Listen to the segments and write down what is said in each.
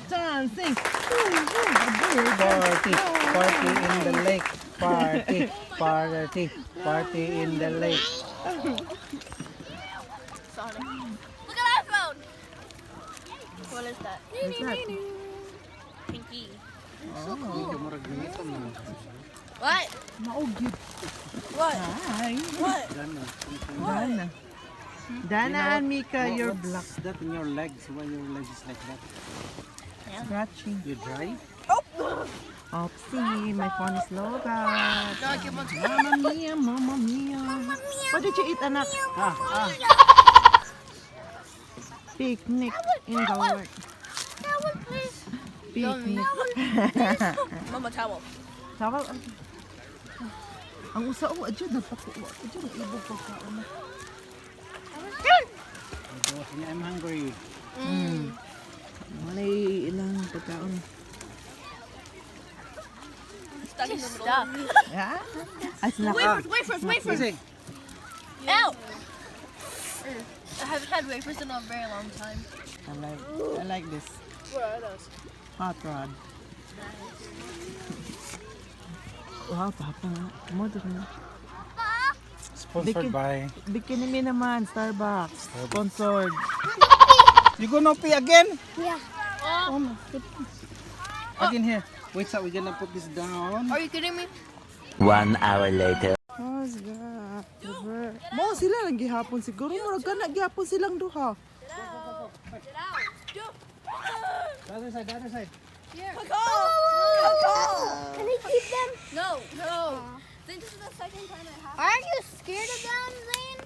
dancing. Party, party in the lake. Party, party, party in the lake. Sonic. Look at that phone. What is that? What's that? Pinky. Oh. What? Maugid. What? Hi. What? Dana. Dana and Mika, you're black. What's that in your legs? Why your legs is like that? Scratching. You dry? Oopsie, my phone is low-gat. No, I keep on. Mamma mia, mamma mia. What did you eat, anak? Picnic in the work. Picnic. Mama towel. Tawag ang... Ang usa o, adyan, nagpakuha. Adyan, ang ibog pagkaon. I'm hungry. Malay ilang pagkaon. Stuck in the middle. Yeah? Ay, snack. Wafers. Easy. Ow! I haven't had wafers in a very long time. I like this. What are those? Hot rod. Wow, papa. Mo doon. Sponsored by. Bikini me naman, Starbucks. Sponsored. You gonna pee again? Yeah. Oh no. Again here. Wait, so we're gonna put this down. Are you kidding me? 1 hour later. How's that? Mo sila lang gihapon siguro. Murag ka na gihapon silang duha. The other side, the other side. Here. Can I keep them? No. Then this is the second time it happened. Aren't you scared of them, Zane?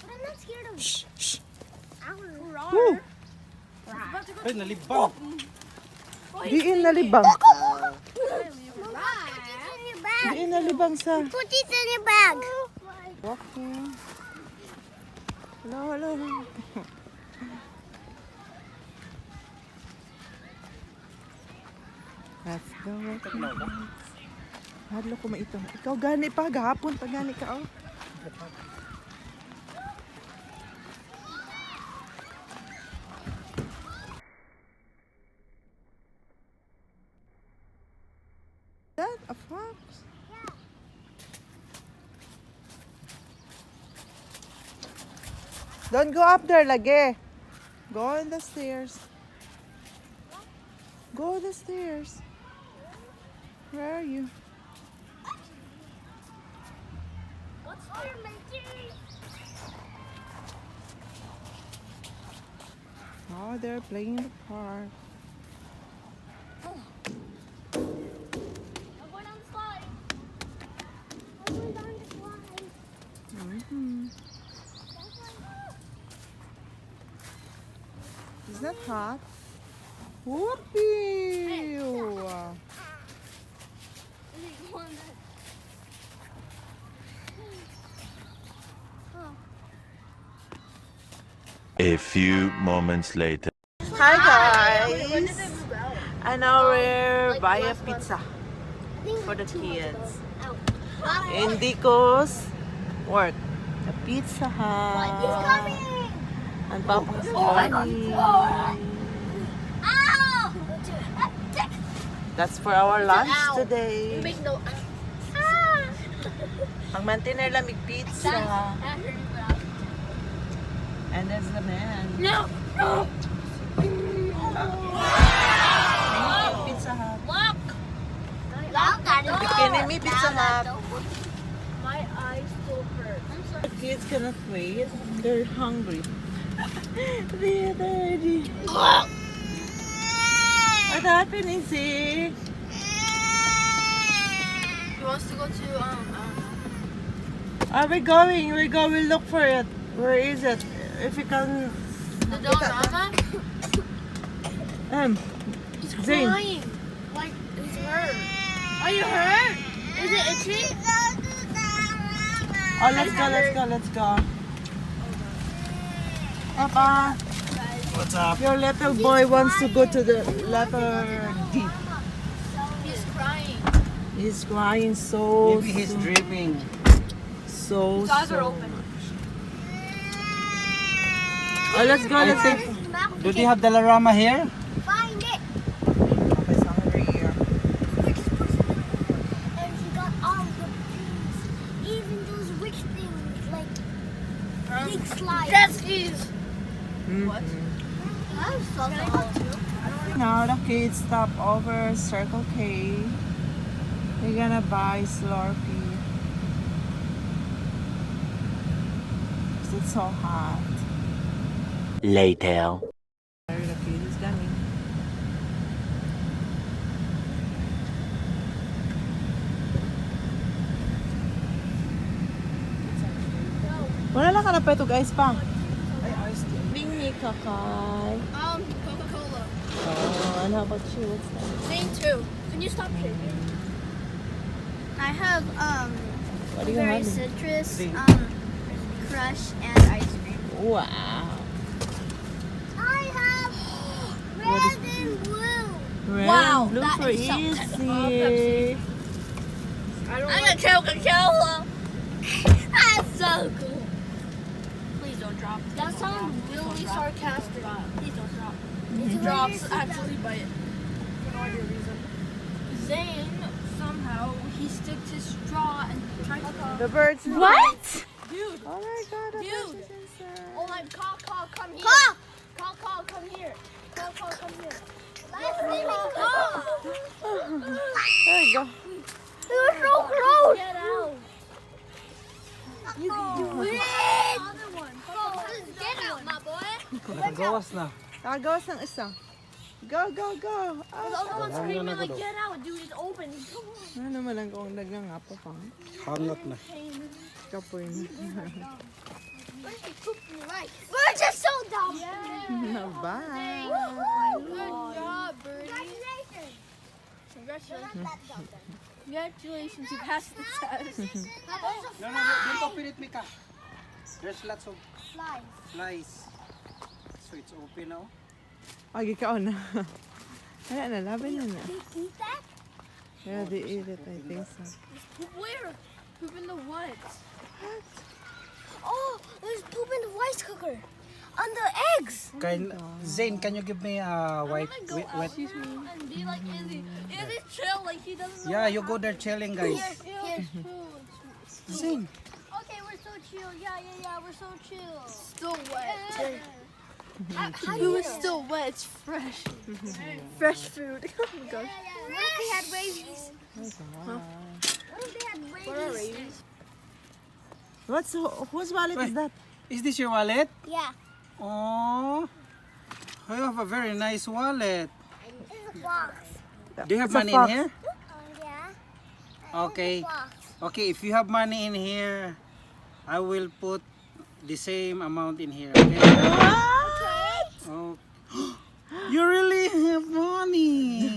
But I'm not scared of them. Shh. Woo! Ay, nalibang. Diin nalibang. Right. Diin nalibang sa Put it in your bag. walking. Hello. Let's go walking. Hadlo ko maito. Ikaw gani pa, gahapon pa gani ka. Oh. That a fox? Don't go up there, lagi. Go on the stairs. Go the stairs. Where are you? What's your making? Oh, they're playing in the park. I'm going down the slide. I'm going down the slide. Mm-hmm. Is that hot? Whoopee! A few moments later. Hi guys! And now we're buying a pizza for the kids. In Dico's work. A Pizza Hut. And Papa's money. That's for our lunch today. Make no. Ang maintainer lamig pizza. And there's the man. No. Pizza Hut. Lock. Bikini me Pizza Hut. My eyes still hurt. I'm sorry. The kids cannot wait. They're hungry. They're ready. What happened, Izzy? He wants to go to Are we going? We'll go. We'll look for it. Where is it? If we can. the Dollarama. He's Crying. Like he's hurt. Are you hurt? Is it itchy? Oh, let's go. Papa, What's up? your little boy wants to go to the letter D. He's crying. He's crying so. Maybe he's dripping. So. His eyes are so open. much. Oh, let's go. Let's go. Do they have Dollarama here? Find it. big slide. Jet skis. What? That's so cool. Now the kids stop over Circle K. They're gonna buy Slurpee. 'Cause it's so hot. Later. The kid is coming. Wala lang ka na pa ito guys pa. Ay, ayos din. Bingi kakay. Coca-Cola. Oh, and how about you? What's that? Zane too. Can you stop shaking? I have What do you very have? citrus, Zane. crush, and ice cream. Wow. I have red and blue. Red Wow, and blue that for is so easy. I'm gonna Coca-Cola. That's so cool. Please don't drop. That sounds really sarcastic. Please don't drop. He drops actually by no idea reason. Zane somehow he sticks his straw and tries to. The birds. What? Dude. Oh my god, the Dude. birds is inside. Oh my caw, come here. Caw, come here. Caw, come here. Last name is Caw. There you go. You were so close. Get out. Other one. Get out, my boy. Nakagawas na. Tagawas ng isa. Go, go, go. The other one's screaming like, get out, dude. It's open. Ano naman lang kung nagngangapo pang. Hangat na. Kapoy na. We're just so dumb. Bye. Good job, Birdie. Congratulations. Congratulations, you passed the test. No, don't open it, Mika. There's lots of flies. So it's open now. Ay, ikaw na. Ayan na, laban na na. They eat that? Yeah, they eat it, I think so. Where? Poop in the what? Oh, there's poop in the rice cooker. On the eggs. Zane, can you give me a white, wet? And be like Izzy. Izzy chill like he doesn't know. Yeah, you go there chilling, guys. Here. Zane. Okay, we're so chill. Yeah, we're so chill. Still wet. It was still wet. It's fresh. Fresh food. Oh my gosh. What if they had rabies? Huh? What if they had rabies? What are rabies? Whose wallet is that? Is this your wallet? Yeah. Oh, you have a very nice wallet. It's a box. Do you have It's a money in fox. here? Yeah. Okay. Box. Okay, if you have money in here, I will put the same amount in here. Okay? Oh. You really have money.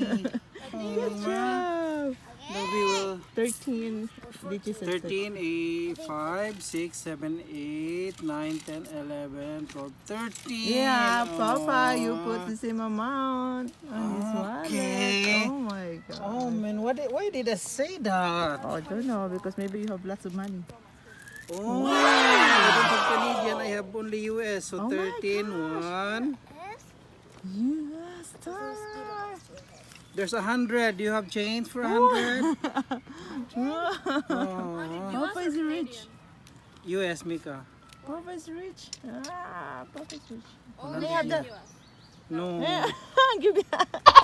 Good job. So we will 13 digits. 13, 5, 6, 7, 8, 9, 10, 11, 12, 13. Yeah, Papa, you Oh. put the same amount on his wallet. Okay. Oh my god. Oh man, why did I say that? Oh, I don't know, because maybe you have lots of money. Oh, I don't have Canadian, I have only US. So Oh my 13, 1. Yes, star. There's 100. Do you have change for 100? Oh, Papa is rich. US, Mika. Papa is rich. Papa is rich. Only have the- No. Give me.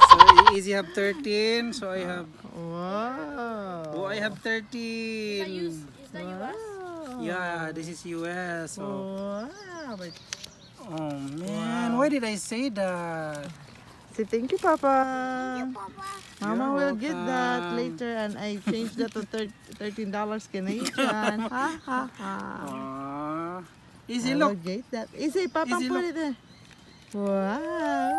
So easy have 13. So I have. Wow. Oh, I have 13. Is that US? Yeah, this is US. So. Wow. But Oh man, why did I say that? say thank you, Papa. Papa. Mama You're will get that welcome. later, and I changed that to $13 Canadian. Ha ha ha. Easy I look. will get that. Easy, Papa, Easy, put look. it there. Wow.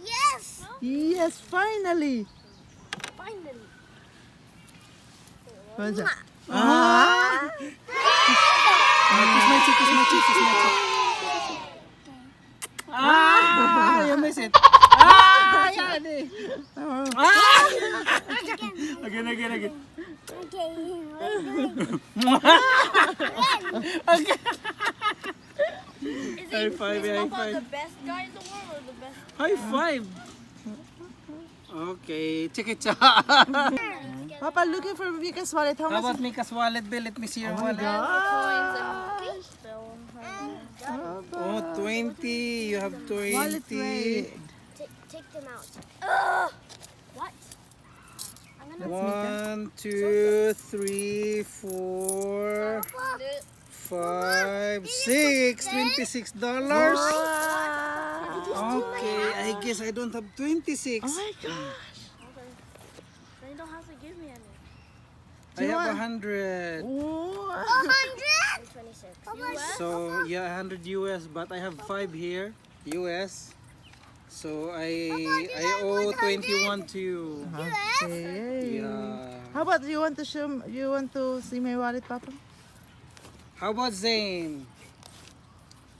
Yes. Yes, finally. Finally. What's that? Kiss my cheek, kiss my cheek, kiss my cheek. You miss it. Yan eh. Again. Okay. High five, high five. The best guy in the world or the best? High five. Okay, check it out. Papa, looking for Vika's wallet. How How much? about Mika's wallet bill? Let me see your wallet. Coins and Oh, 20. You have 20. Wallet red. Take them out. What? I'm gonna One, two, three, four, Papa, 5, 6. $26. Okay, I guess I don't have 26. Oh my gosh. Then you don't have to give me any. I have 100. Oh. 100. 26. US? So yeah, 100 US, but I have 5 here US. So I owe 21 to you. Okay. Yeah. How about you want to see my wallet, Papa? How about Zane?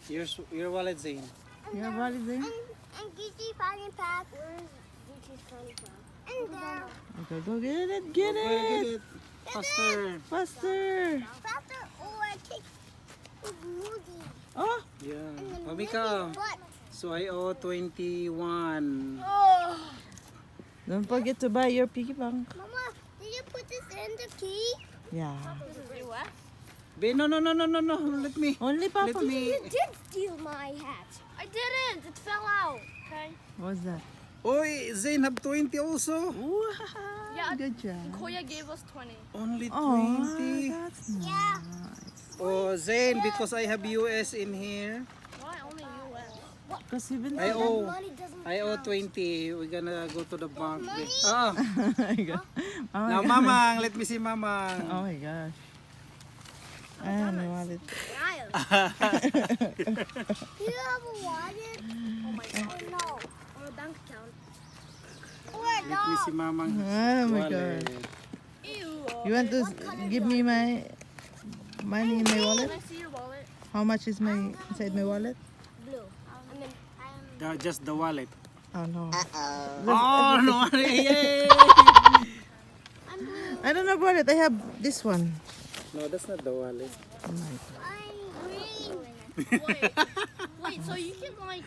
Your wallet, Zane. Your wallet there? And Gigi Fanny Pack. Where's Gigi's Fanny Pack? And there. Okay, go get it. Get Go it. get it. Faster. Faster. Faster or take Moody. Oh. Yeah. And then Pamika. What? So I owe 21. Don't forget to buy your piggy bank. Mama, did you put this in the key? Yeah. This is US? Be, no. Let me. Only Papa. Let me. You did steal my hat. I didn't. It fell out. Okay. What's that? Oh, Zane have 20 also. Wow. Yeah. Good job. Koya gave us 20. Only 20. Oh, that's Yeah. nice. Oh, Zane, because I have US in here. Why only US? Because you've been. I owe. Money doesn't I owe count. 20. We're gonna go to the bank. Money? Ah, Oh my now God. Mamang, let me see Mamang. Oh my gosh. Ah, my wallet. Do you have a wallet? Oh my god. Oh no. Or a bank account? Or a Let me dog? see Mamang. Oh my wallet. God. Ew. You want to give me my money in my wallet? Can I see your wallet? How much is my inside my wallet? Blue. I mean, Just the wallet. Oh no. Oh no! Yay! I'm blue. I don't have wallet. I have this one. No, that's not the wallet. I'm green. Wait, so you can like,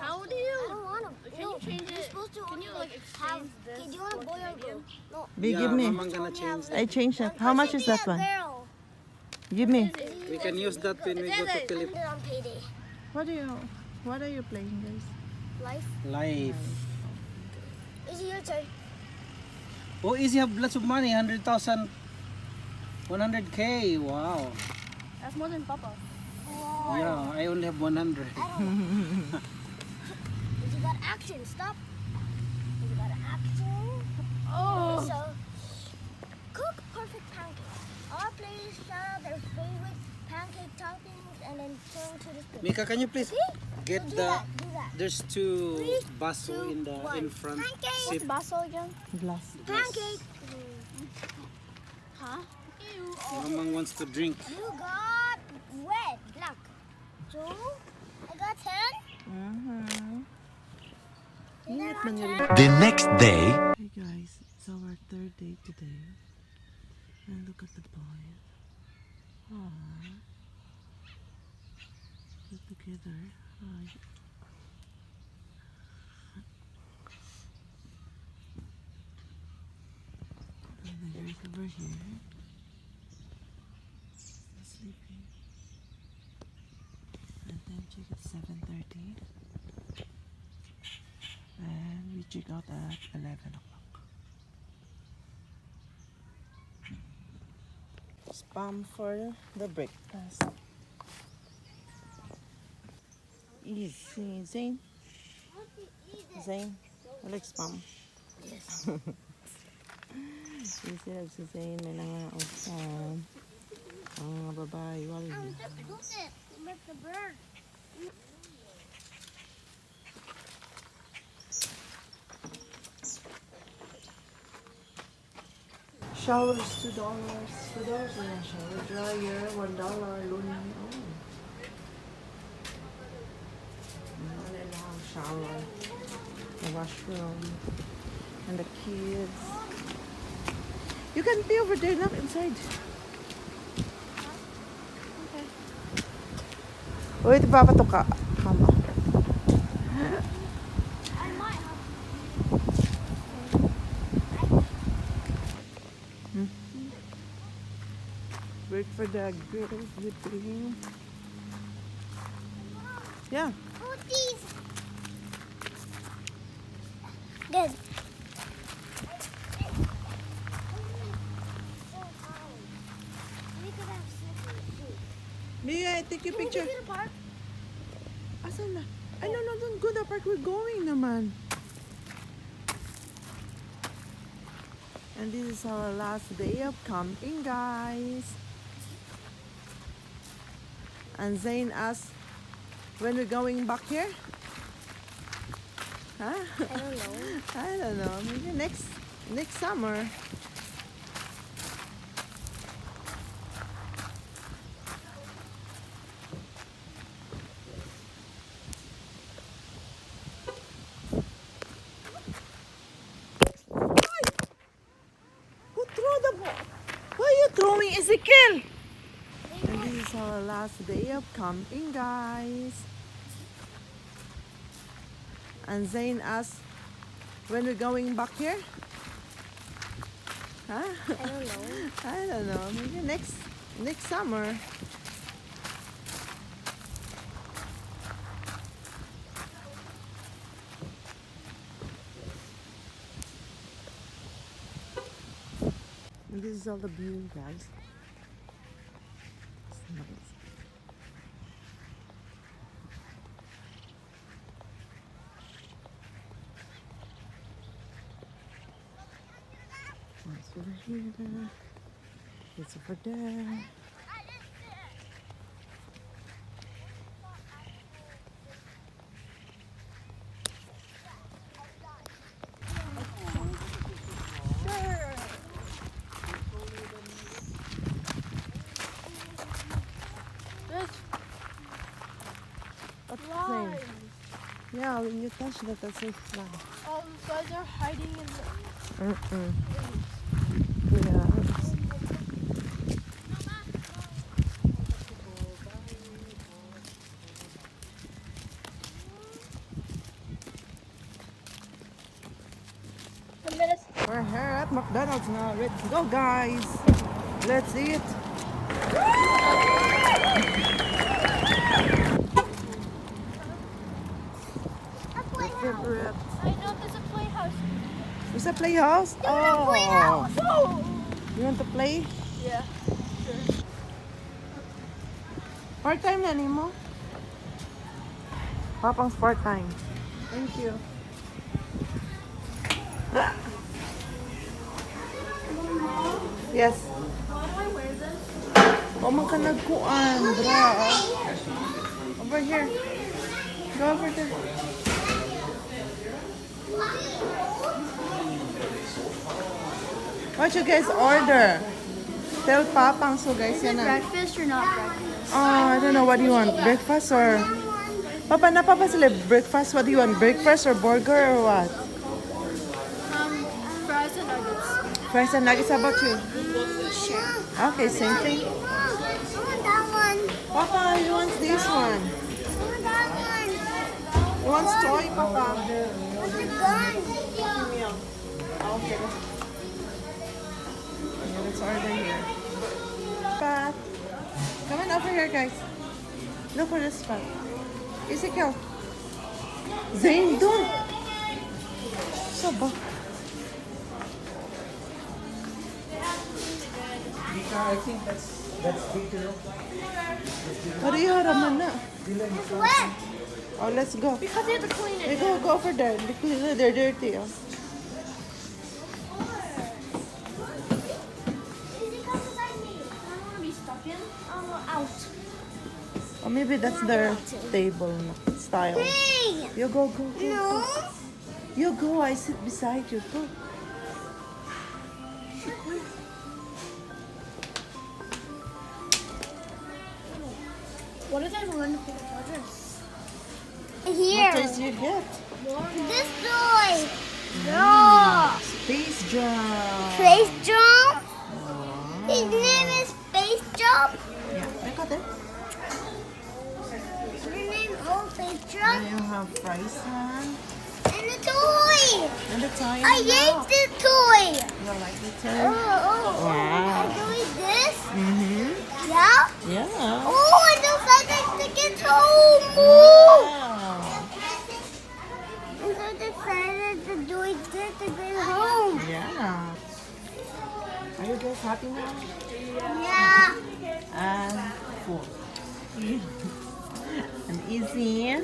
how do I you, don't want them. can you change You're it? supposed to Can only you like have. exchange this? Okay, do you want a for boy or Canadian? girl? No. Be, Yeah, give me. Mamang gonna change that. I changed that. How much is that one? Girl. Give me. We can use that when we go to Philippines. Put it on payday. What are you playing, guys? Life. Life. Is it your turn? Oh, easy have lots of money. 100,000. 100K. Wow. That's more than Papa. Oh. Yeah, I only have 100. I don't know. You got action. Stop. You got action. Oh. So, cook perfect pancakes. All players shout out their favorite pancake toppings and then turn to the spoon. Mika, can you please get Do the? that. Do that. There's two 3, baso 2, in the 1. in front. Pancake. Sip. Basso again? Glass. Pancake. Huh? Ew. Mamang wants to drink. You got red, black. 2. I got 10. Ingat man yun. The next day. Hey guys, it's our third day today. And look at the boys. Aww. They're together. Aww. And the girls over here. Still sleeping. And then check at 7:30. And we check out at 11 o'clock. Spam for the breakfast. Easy, Zane. Zane, I like spam. Yes. Easy lang si Zane, may nangaon spam. Ang mga babae, wala. Do it with the bird. Showers $2. $2 na shower dryer, $1 loaning. Oh. Wala lang shower. The washroom. And the kids. You can be over there, look inside. Okay. Wait, papatok ka, mama. I might have. Wait for the girls sleeping. Yeah. Oh, these. Good. We could have slippery shoes. Mia, take your picture. Can we go to the park? Asan na? Ay, no, don't go the park. We're going naman. And this is our last day of camping, guys. And Zane asked when we're going back here. Huh? I don't know. I don't know. Maybe next summer. Who threw the ball? Why are you throwing, Ezekiel? And this is our last day of camping, guys. And Zane asked when we're going back here. Huh? I don't know. I don't know. Maybe next summer. And this is all the view, guys. It's nice. It's over here. It's over there. What's the same? Yeah, when you touch that, that's a fly. Guys are hiding in the. Yeah. We're here at McDonald's now. Let's go, guys. Let's eat. Favorite. I know there's a playhouse. There's a playhouse? Oh. You want to play? Yeah. Part-time na nimo? Papang's part-time. Thank you. Yes. How do I wear this? O man ka nagkuan, bra. Over here. Go over there. What you guys order? Tell Papang so guys yan na. Breakfast or not breakfast? I don't know, what do you want? Breakfast or... Papa, napapa sila breakfast? What do you want? Breakfast or burger or what? Fries and nuggets. Fries and nuggets, how about you? Sure. Okay, same thing. I want that one. Papa, he wants this one. I want that one. He wants toy, Papa. What's the gun? Okay. Yeah, let's order here. Pat. Come on over here, guys. Look for this spot. Ezekiel. Zane, don't. Saba. I think that's bigger. Pariha raman na. It's wet. Oh, let's go. Because you have to clean They it. go over there. They're dirty. Oh. Is it come beside me? I don't want to be stuck in. Out. Or maybe that's their table style. Hey! You go. No. You go. I sit beside you. Go. What if I learn to pick up chargers? Here. What does you get? This toy. No. Space Jam. Space Jump. His name is Space Jump. Yeah, I got it. Your name is Space And Jump. you have fries and And the toy. the toy. I hate the toy. You like the Oh, toy? oh. Wow. I'm doing this. Mm-hmm. Yeah. Yeah. Oh, I don't like this. tickets home. Wow. I'm so excited to do it this to get home. Yeah. Are you guys happy now? Yeah. And full. And easy.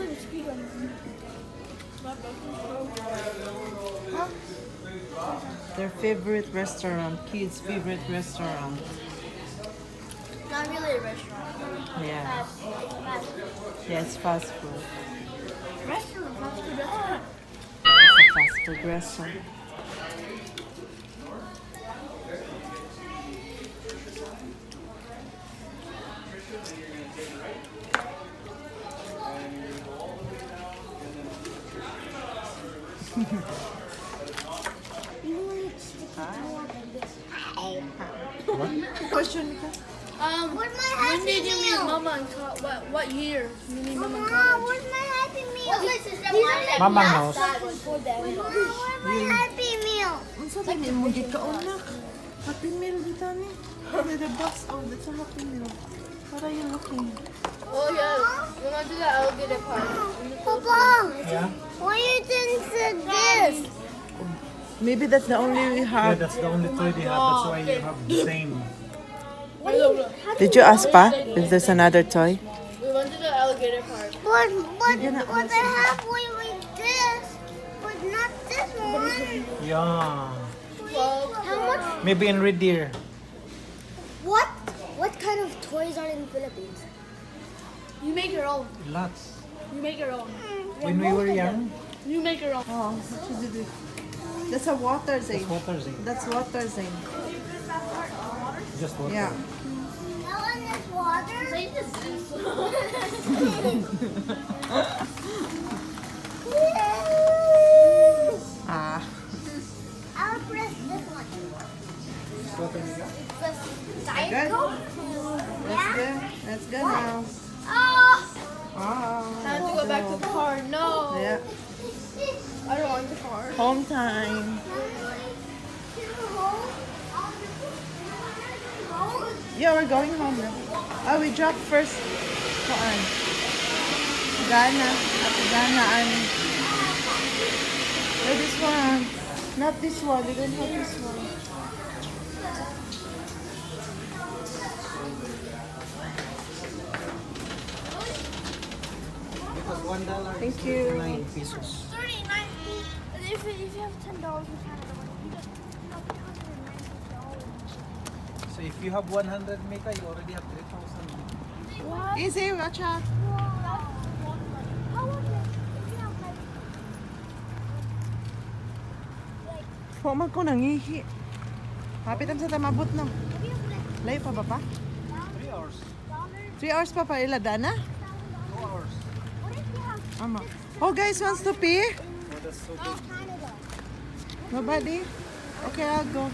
Their favorite restaurant, kids' favorite restaurant. Not really a restaurant. Yeah. Yes, fast food. Restaurant, fast food restaurant. It's a fast food restaurant. Question ka? Where's my When Happy did you meet Meal? Mama in what year? You meet Mama in Mama, college? where's my Happy Meal? Mama knows. Mama, where's my Happy Meal? Unsa ba ni mo gikaunak? Happy meal dito ni. Under the box. Oh, that's a happy meal. What are you looking? Oh yeah, we went to the alligator park. Papa, Yeah? why you didn't say this? Maybe that's the only we Yeah, have. that's the only toy they have. That's why you have the same. Did you ask Pa if there's another toy? We went to the alligator park. But I have one with this, but not this one. Yeah. How much? Maybe in Red Deer. What kind of toys are in the Philippines? You make your own. Lots. You make your own. When we were young, You make your own. Oh, what should you do? That's a water zone. water zone. That's water zone. Just water. Yeah. That one is water. Ah. I'll press this one. Press Diet Good. Coke. Let's go. Let's go now. Oh. Oh. Time to go back to the car. No. Yeah. I don't want the car. Home time. Yeah, we're going home now. Oh, we dropped first. Kuan. Ghana. At Ghana and... Oh, this one. Not this one. We don't have this one. Because $1 Thank is you. 9 pesos. 39 feet. If you have $10 in Canada, you get $190. So if you have 100 Mika, you already have 3,000. Easy, watch out. How much if you have like Huwag man ko nangihi. Hapit ang sa tamabot na. if you have like Layo pa ba pa? 3 hours. 3 hours pa pa ilada na? 2 hours. what if you have Ama. Oh, guys, wants to pee? Oh, that's so big. Canada? Nobody? Okay, I'll go.